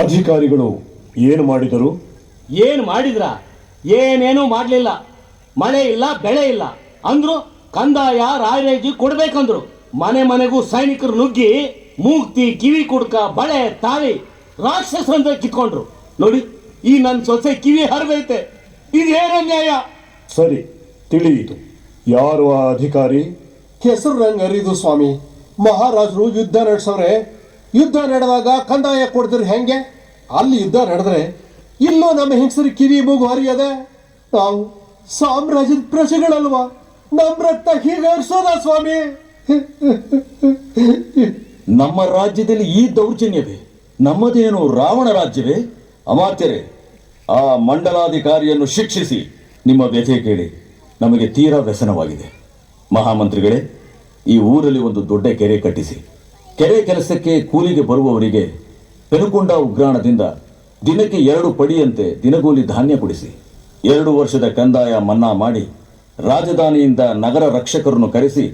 ಅಧಿಕಾರಿಗಳು ಏನು ಮಾಡಿದರು? ಏನು ಮಾಡಿದ್ರ? ಏನೇನೂ ಮಾಡಲಿಲ್ಲ. ಮಳೆ ಇಲ್ಲ, ಬೆಳೆ ಇಲ್ಲ ಅಂದ್ರು. ಕಂದಾಯ ರಾಯರೇಜಿ ಕೊಡ್ಬೇಕಂದ್ರು. ಮನೆ ಮನೆಗೂ ಸೈನಿಕರು ನುಗ್ಗಿ ಮೂಗ್ತಿ, ಕಿವಿ ಕುಡ್ಕ, ಬಳೆ, ತಾಳಿ ರಾಕ್ಷಸರಂತ ಕಿತ್ಕೊಂಡ್ರು. ನೋಡಿ, ಈ ನನ್ನ ಸೊಸೆ ಕಿವಿ ಹರಿದೈತೆ. ಇದೇನೋ ನ್ಯಾಯ? ಸರಿ, ತಿಳಿಯಿತು. ಯಾರು ಆ ಅಧಿಕಾರಿ? ಹೆಸರು ನಂಗೆ ಅರಿದು ಸ್ವಾಮಿ. ಮಹಾರಾಜರು ಯುದ್ಧ ನಡೆಸವ್ರೆ. ಯುದ್ಧ ನಡೆದಾಗ ಕಂದಾಯ ಕೊಡಿದ್ರೆ ಹೆಂಗೆ? ಅಲ್ಲಿ ಯುದ್ಧ ನಡೆದ್ರೆ ಇಲ್ಲೂ ನಮ್ಮ ಹೆಂಗಸರಿ ಕಿವಿ ಮೂಗು ಹರಿಯದೆ. ನಾವು ಸಾಮ್ರಾಜ್ಯದ ಪ್ರಜೆಗಳಲ್ವಾ? ನಮ್ಮ ರಕ್ತ ಹೀಗೆ ಹರಿಸೋದ ಸ್ವಾಮಿ? ನಮ್ಮ ರಾಜ್ಯದಲ್ಲಿ ಈ ದೌರ್ಜನ್ಯವೇ? ನಮ್ಮದೇನು ರಾವಣ ರಾಜ್ಯವೇ? ಅಮಾತ್ಯರೇ, ಆ ಮಂಡಲಾಧಿಕಾರಿಯನ್ನು ಶಿಕ್ಷಿಸಿ. ನಿಮ್ಮ ವ್ಯಥೆ ಕೇಳಿ ನಮಗೆ ತೀರಾ ವ್ಯಸನವಾಗಿದೆ. ಮಹಾಮಂತ್ರಿಗಳೇ, ಈ ಊರಲ್ಲಿ ಒಂದು ದೊಡ್ಡ ಕೆರೆ ಕಟ್ಟಿಸಿ. ಕೆರೆ ಕೆಲಸಕ್ಕೆ ಕೂಲಿಗೆ ಬರುವವರಿಗೆ ಪೆನುಕೊಂಡ ಉಗ್ರಾಣದಿಂದ ದಿನಕ್ಕೆ 2 ಪಡಿಯಂತೆ ದಿನಗೂಲಿ ಧಾನ್ಯ ಕೊಡಿಸಿ. 2 ವರ್ಷದ ಕಂದಾಯ ಮನ್ನಾ ಮಾಡಿ ರಾಜಧಾನಿಯಿಂದ ನಗರ ರಕ್ಷಕರನ್ನು ಕರೆಸಿ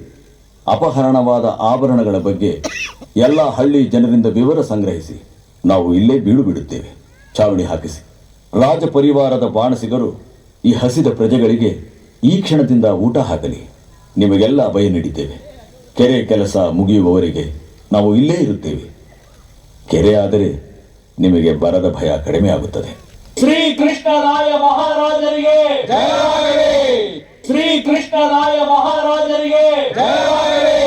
ಅಪಹರಣವಾದ ಆಭರಣಗಳ ಬಗ್ಗೆ ಎಲ್ಲ ಹಳ್ಳಿ ಜನರಿಂದ ವಿವರ ಸಂಗ್ರಹಿಸಿ. ನಾವು ಇಲ್ಲೇ ಬೀಡು ಬಿಡುತ್ತೇವೆ. ಚಾವಣಿ ಹಾಕಿಸಿ. ರಾಜ ಪರಿವಾರದ ಬಾಣಸಿಗರು ಈ ಹಸಿದ ಪ್ರಜೆಗಳಿಗೆ ಈ ಕ್ಷಣದಿಂದ ಊಟ ಹಾಕಲಿ. ನಿಮಗೆಲ್ಲ ಅಭಯ ನೀಡಿದ್ದೇವೆ. ಕೆರೆ ಕೆಲಸ ಮುಗಿಯುವವರೆಗೆ ನಾವು ಇಲ್ಲೇ ಇರುತ್ತೇವೆ. ಕೆರೆ ಆದರೆ ನಿಮಗೆ ಬರದ ಭಯ ಕಡಿಮೆ ಆಗುತ್ತದೆ. ಶ್ರೀಕೃಷ್ಣರಾಯ ಮಹಾರಾಜರಿಗೆ ಜಯವಾಗಲಿ! ಶ್ರೀಕೃಷ್ಣರಾಯ ಮಹಾರಾಜರಿಗೆ ಜಯವಾಗಲಿ!